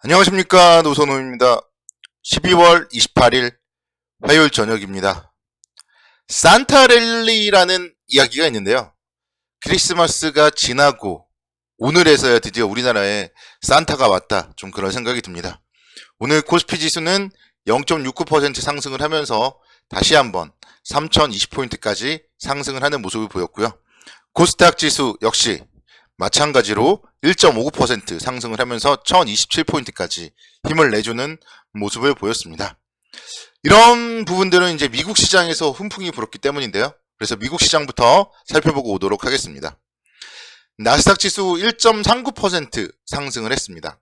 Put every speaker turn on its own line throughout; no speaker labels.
안녕하십니까, 노선호입니다. 12월 28일 화요일 저녁입니다. 산타랠리라는 이야기가 있는데요. 크리스마스가 지나고 오늘에서야 드디어 우리나라에 산타가 왔다, 좀 그런 생각이 듭니다. 오늘 코스피 지수는 0.69% 상승을 하면서 다시 한번 3020포인트까지 상승을 하는 모습을 보였고요. 코스닥 지수 역시 마찬가지로 1.59% 상승을 하면서 1027포인트까지 힘을 내주는 모습을 보였습니다. 이런 부분들은 이제 미국 시장에서 훈풍이 불었기 때문인데요. 그래서 미국 시장부터 살펴보고 오도록 하겠습니다. 나스닥 지수 1.39% 상승을 했습니다.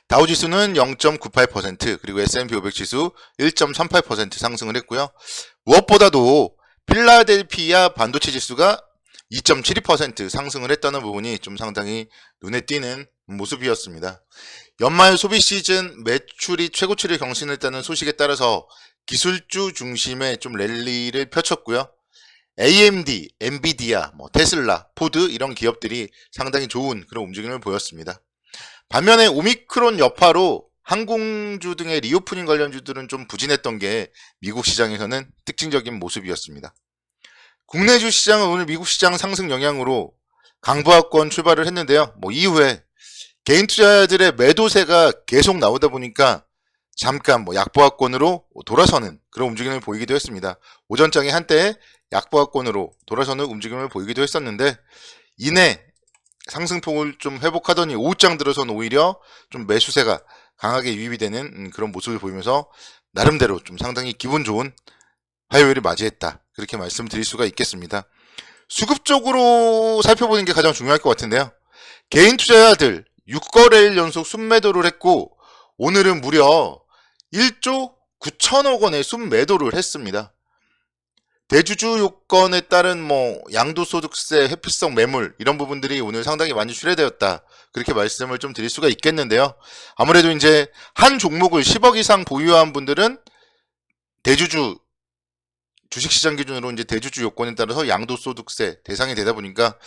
다우 지수는 0.98%, 그리고 S&P 500 지수 1.38% 상승을 했고요. 무엇보다도 필라델피아 반도체 지수가 2.72% 상승을 했다는 부분이 좀 상당히 눈에 띄는 모습이었습니다. 연말 소비 시즌 매출이 최고치를 경신했다는 소식에 따라서 기술주 중심의 좀 랠리를 펼쳤고요. AMD, 엔비디아, 테슬라, 포드 이런 기업들이 상당히 좋은 그런 움직임을 보였습니다. 반면에 오미크론 여파로 항공주 등의 리오프닝 관련주들은 좀 부진했던 게 미국 시장에서는 특징적인 모습이었습니다. 국내 주시장은 오늘 미국 시장 상승 영향으로 강보합권 출발을 했는데요. 이후에 개인 투자자들의 매도세가 계속 나오다 보니까 잠깐 약보합권으로 돌아서는 그런 움직임을 보이기도 했습니다. 오전장에 한때 약보합권으로 돌아서는 움직임을 보이기도 했었는데 이내 상승폭을 좀 회복하더니 오후장 들어서는 오히려 좀 매수세가 강하게 유입이 되는 그런 모습을 보이면서 나름대로 좀 상당히 기분 좋은 화요일을 맞이했다, 그렇게 말씀드릴 수가 있겠습니다. 수급적으로 살펴보는 게 가장 중요할 것 같은데요. 개인 투자자들 6거래일 연속 순매도를 했고 오늘은 무려 1조 9천억 원의 순매도를 했습니다. 대주주 요건에 따른 양도소득세, 회피성 매물 이런 부분들이 오늘 상당히 많이 출회되었다, 그렇게 말씀을 좀 드릴 수가 있겠는데요. 아무래도 이제 한 종목을 10억 이상 보유한 분들은 대주주 주식시장 기준으로 이제 대주주 요건에 따라서 양도소득세 대상이 되다 보니까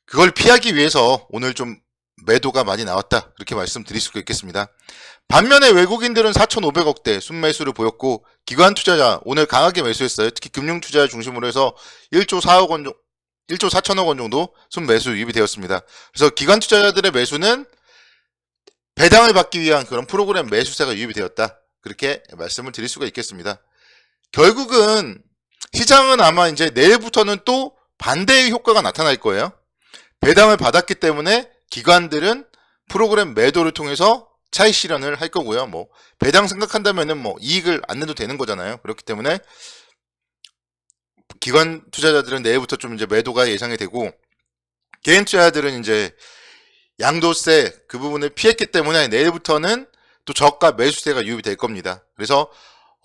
그걸 피하기 위해서 오늘 좀 매도가 많이 나왔다, 그렇게 말씀드릴 수가 있겠습니다. 반면에 외국인들은 4,500억대 순매수를 보였고 기관 투자자 오늘 강하게 매수했어요. 특히 금융투자 중심으로 해서 1조 4천억 원 정도 순매수 유입이 되었습니다. 그래서 기관 투자자들의 매수는 배당을 받기 위한 그런 프로그램 매수세가 유입이 되었다, 그렇게 말씀을 드릴 수가 있겠습니다. 결국은 시장은 아마 이제 내일부터는 또 반대의 효과가 나타날 거예요. 배당을 받았기 때문에 기관들은 프로그램 매도를 통해서 차익 실현을 할 거고요. 배당 생각한다면은 이익을 안 내도 되는 거잖아요. 그렇기 때문에 기관 투자자들은 내일부터 좀 이제 매도가 예상이 되고 개인 투자자들은 이제 양도세 그 부분을 피했기 때문에 내일부터는 또 저가 매수세가 유입이 될 겁니다. 그래서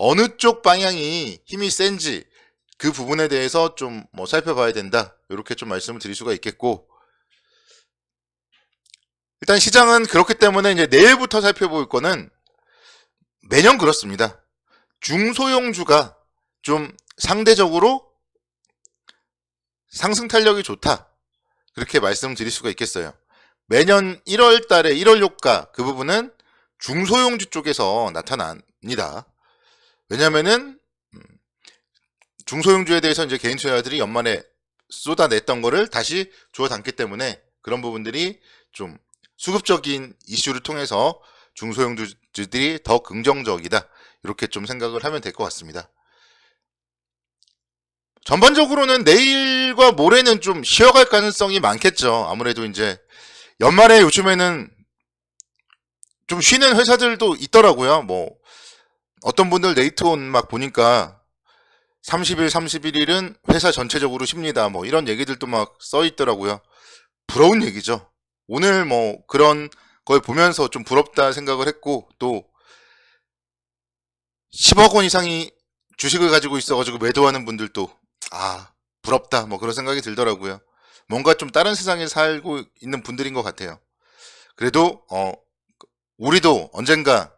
어느 쪽 방향이 힘이 센지 그 부분에 대해서 좀 살펴봐야 된다, 이렇게 좀 말씀을 드릴 수가 있겠고, 일단 시장은 그렇기 때문에 이제 내일부터 살펴볼 거는 매년 그렇습니다. 중소형주가 좀 상대적으로 상승 탄력이 좋다, 그렇게 말씀드릴 수가 있겠어요. 매년 1월 달에 1월 효과 그 부분은 중소형주 쪽에서 나타납니다. 왜냐면은 중소형주에 대해서 이제 개인 투자자들이 연말에 쏟아냈던 거를 다시 주워 담기 때문에 그런 부분들이 좀 수급적인 이슈를 통해서 중소형주들이 더 긍정적이다, 이렇게 좀 생각을 하면 될 것 같습니다. 전반적으로는 내일과 모레는 좀 쉬어갈 가능성이 많겠죠. 아무래도 이제 연말에 요즘에는 좀 쉬는 회사들도 있더라고요. 어떤 분들 네이트온 막 보니까 30일, 31일은 회사 전체적으로 쉽니다. 이런 얘기들도 막 써 있더라고요. 부러운 얘기죠. 오늘 그런 걸 보면서 좀 부럽다 생각을 했고, 또 10억 원 이상이 주식을 가지고 있어가지고 매도하는 분들도 부럽다, 그런 생각이 들더라고요. 뭔가 좀 다른 세상에 살고 있는 분들인 것 같아요. 그래도 우리도 언젠가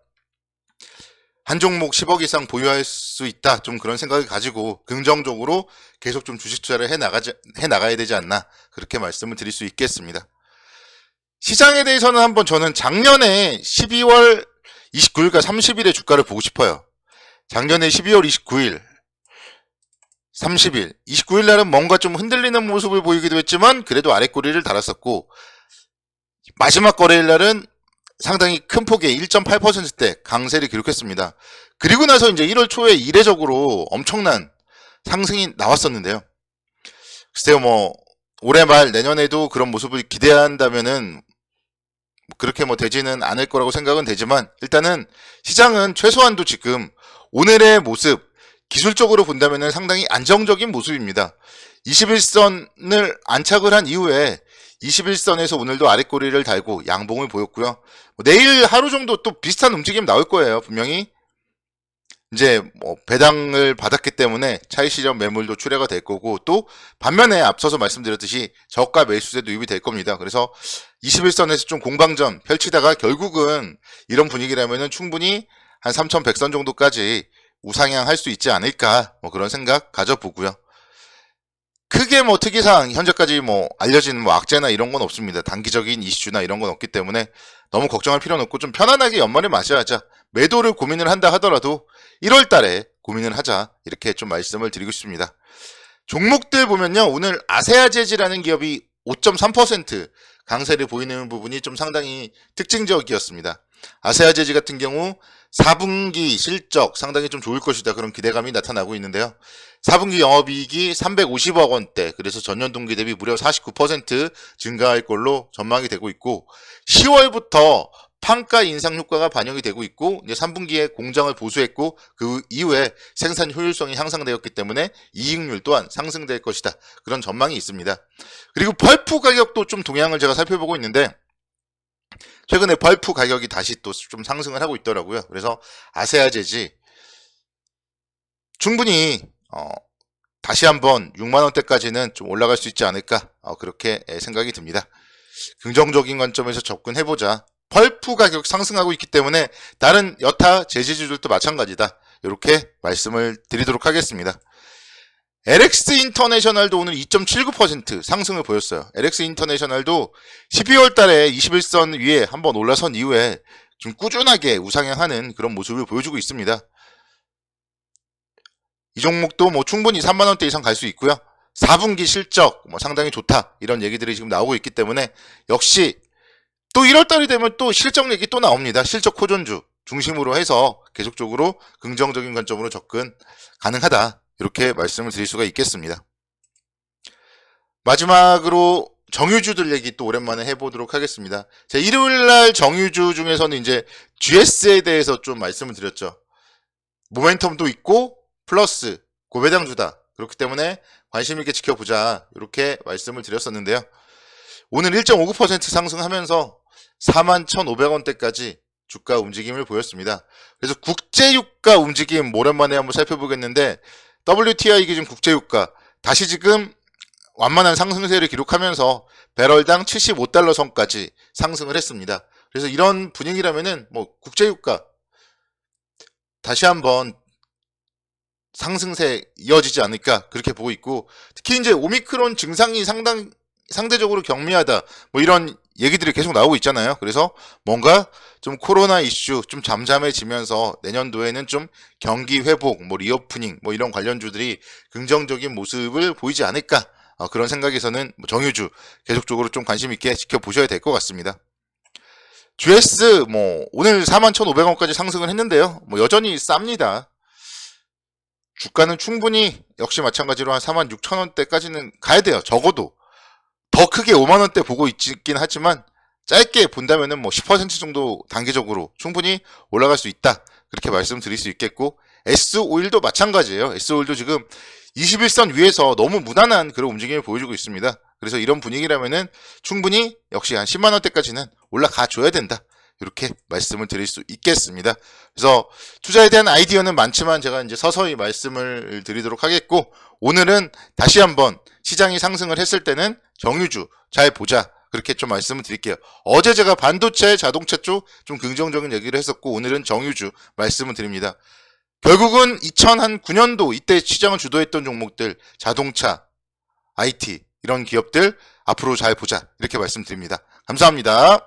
한 종목 10억 이상 보유할 수 있다, 좀 그런 생각을 가지고 긍정적으로 계속 좀 주식 투자를 해 나가야 되지 않나, 그렇게 말씀을 드릴 수 있겠습니다. 시장에 대해서는 한번 저는 작년에 12월 29일과 30일의 주가를 보고 싶어요. 작년에 12월 29일, 30일, 29일 날은 뭔가 좀 흔들리는 모습을 보이기도 했지만 그래도 아랫꼬리를 달았었고, 마지막 거래일 날은 상당히 큰 폭의 1.8%대 강세를 기록했습니다. 그리고 나서 이제 1월 초에 이례적으로 엄청난 상승이 나왔었는데요. 글쎄요, 뭐 올해 말 내년에도 그런 모습을 기대한다면은 그렇게 뭐 되지는 않을 거라고 생각은 되지만, 일단은 시장은 최소한도 지금 오늘의 모습 기술적으로 본다면은 상당히 안정적인 모습입니다. 21선을 안착을 한 이후에 21선에서 오늘도 아랫꼬리를 달고 양봉을 보였고요. 내일 하루 정도 또 비슷한 움직임 나올 거예요. 분명히 이제 뭐 배당을 받았기 때문에 차익 실현 매물도 출회가 될 거고, 또 반면에 앞서서 말씀드렸듯이 저가 매수세도 유입이 될 겁니다. 그래서 21선에서 좀 공방전 펼치다가 결국은 이런 분위기라면은 충분히 한 3100선 정도까지 우상향할 수 있지 않을까, 뭐 그런 생각 가져보고요. 크게 뭐 특이사항 현재까지 뭐 알려진 뭐 악재나 이런 건 없습니다. 단기적인 이슈나 이런 건 없기 때문에 너무 걱정할 필요는 없고, 좀 편안하게 연말을 맞이하자. 매도를 고민을 한다 하더라도 1월 달에 고민을 하자, 이렇게 좀 말씀을 드리고 싶습니다. 종목들 보면요, 오늘 아세아제지라는 기업이 5.3% 강세를 보이는 부분이 좀 상당히 특징적이었습니다. 아세아제지 같은 경우 4분기 실적 상당히 좀 좋을 것이다, 그런 기대감이 나타나고 있는데요. 4분기 영업이익이 350억 원대, 그래서 전년 동기 대비 무려 49% 증가할 걸로 전망이 되고 있고, 10월부터 판가 인상 효과가 반영이 되고 있고, 이제 3분기에 공장을 보수했고 그 이후에 생산 효율성이 향상되었기 때문에 이익률 또한 상승될 것이다, 그런 전망이 있습니다. 그리고 펄프 가격도 좀 동향을 제가 살펴보고 있는데, 최근에 펄프 가격이 다시 또 좀 상승을 하고 있더라고요. 그래서 아세아제지 충분히 다시 한번 6만원대까지는 좀 올라갈 수 있지 않을까, 그렇게 생각이 듭니다. 긍정적인 관점에서 접근해보자. 펄프 가격 상승하고 있기 때문에 다른 여타 제지주들도 마찬가지다, 이렇게 말씀을 드리도록 하겠습니다. LX 인터내셔널도 오늘 2.79% 상승을 보였어요. LX 인터내셔널도 12월 달에 21선 위에 한번 올라선 이후에 좀 꾸준하게 우상향하는 그런 모습을 보여주고 있습니다. 이 종목도 뭐 충분히 3만원대 이상 갈 수 있고요. 4분기 실적 뭐 상당히 좋다, 이런 얘기들이 지금 나오고 있기 때문에 역시 또 1월달이 되면 또 실적 얘기 또 나옵니다. 실적 호전주 중심으로 해서 계속적으로 긍정적인 관점으로 접근 가능하다, 이렇게 말씀을 드릴 수가 있겠습니다. 마지막으로 정유주들 얘기 또 오랜만에 해보도록 하겠습니다. 제가 일요일날 정유주 중에서는 이제 GS에 대해서 좀 말씀을 드렸죠. 모멘텀도 있고 플러스 고배당주다, 그렇기 때문에 관심 있게 지켜보자, 이렇게 말씀을 드렸었는데요. 오늘 1.59% 상승하면서 41,500원대까지 주가 움직임을 보였습니다. 그래서 국제유가 움직임 오랜만에 한번 살펴보겠는데, WTI 기준 국제유가 다시 지금 완만한 상승세를 기록하면서 배럴당 75달러 선까지 상승을 했습니다. 그래서 이런 분위기라면은 뭐 국제유가 다시 한번 상승세 이어지지 않을까, 그렇게 보고 있고, 특히 이제 오미크론 증상이 상대적으로 경미하다, 뭐 이런 얘기들이 계속 나오고 있잖아요. 그래서 뭔가 좀 코로나 이슈 좀 잠잠해지면서 내년도에는 좀 경기 회복, 뭐 리오프닝, 뭐 이런 관련주들이 긍정적인 모습을 보이지 않을까, 그런 생각에서는 정유주 계속적으로 좀 관심 있게 지켜보셔야 될 것 같습니다. GS 뭐 오늘 41,500원까지 상승을 했는데요. 뭐 여전히 쌉니다. 주가는 충분히 역시 마찬가지로 한 46,000원대까지는 가야 돼요. 적어도 더 크게 5만원대 보고 있긴 하지만 짧게 본다면은 뭐 10% 정도 단기적으로 충분히 올라갈 수 있다, 그렇게 말씀드릴 수 있겠고, S오일도 마찬가지예요. S오일도 지금 21선 위에서 너무 무난한 그런 움직임을 보여주고 있습니다. 그래서 이런 분위기라면은 충분히 역시 한 10만원대까지는 올라가 줘야 된다, 이렇게 말씀을 드릴 수 있겠습니다. 그래서 투자에 대한 아이디어는 많지만 제가 이제 서서히 말씀을 드리도록 하겠고, 오늘은 다시 한번 시장이 상승을 했을 때는 정유주 잘 보자, 그렇게 좀 말씀을 드릴게요. 어제 제가 반도체, 자동차 쪽 좀 긍정적인 얘기를 했었고, 오늘은 정유주 말씀을 드립니다. 결국은 2009년도 이때 시장을 주도했던 종목들, 자동차, IT 이런 기업들 앞으로 잘 보자, 이렇게 말씀드립니다. 감사합니다.